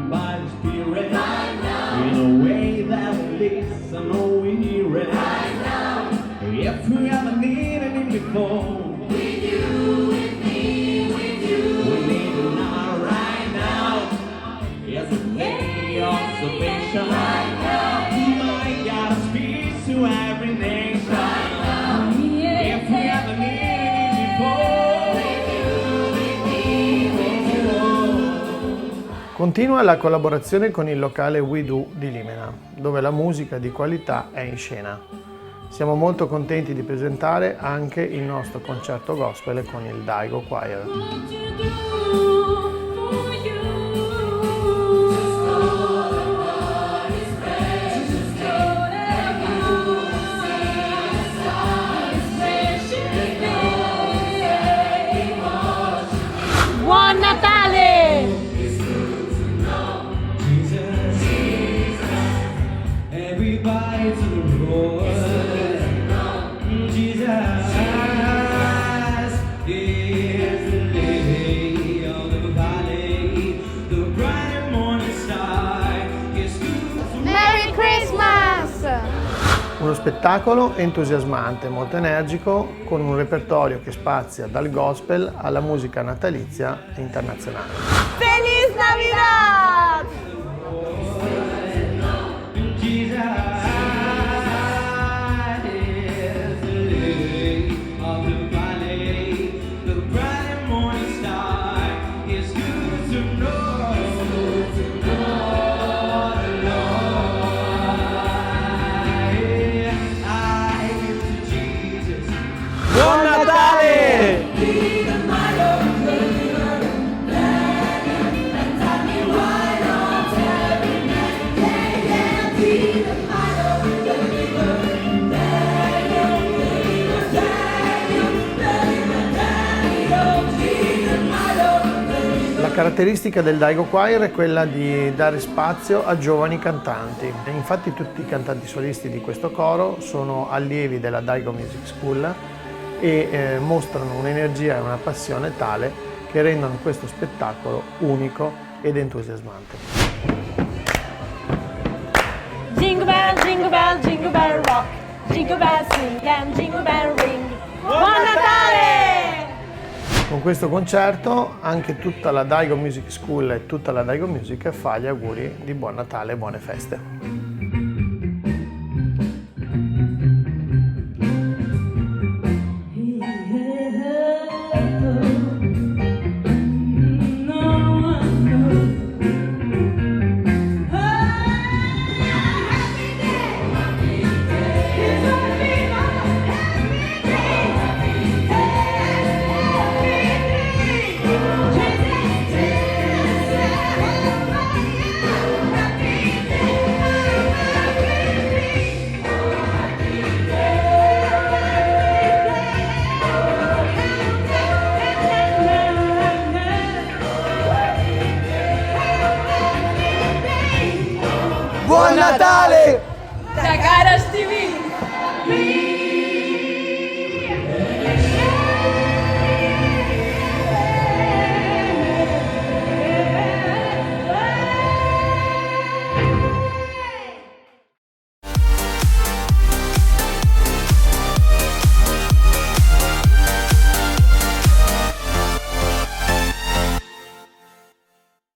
by the Spirit. In a way that leads, I know we hear it. If we ever needed Him before, with you, with me, with you, we need Him now, right now. Yes, the day of salvation. Right now. My God speaks to every nation. Right now. If we ever needed Him before, with you, with me, with you. Continua la collaborazione con il locale We Do di Limena, dove la musica di qualità è in scena. Siamo molto contenti di presentare anche il nostro concerto gospel con il Daigo Choir. Buon Natale! Everybody to the Lord. Jesus is the lily of the valley, the bright morning star. Is Merry Christmas! Uno spettacolo entusiasmante, molto energico, con un repertorio che spazia dal gospel alla musica natalizia internazionale. Feliz Navidad! Buon Natale! La caratteristica del Daigo Choir è quella di dare spazio a giovani cantanti. Infatti tutti i cantanti solisti di questo coro sono allievi della Daigo Music School e mostrano un'energia e una passione tale che rendono questo spettacolo unico ed entusiasmante. Jingle bell, jingle bell rock. Jingle bell swing and jingle bell ring. Buon Natale! Con questo concerto anche tutta la Daigo Music School e tutta la Daigo Music fa gli auguri di buon Natale e buone feste. Buon Natale! Da Gara TV!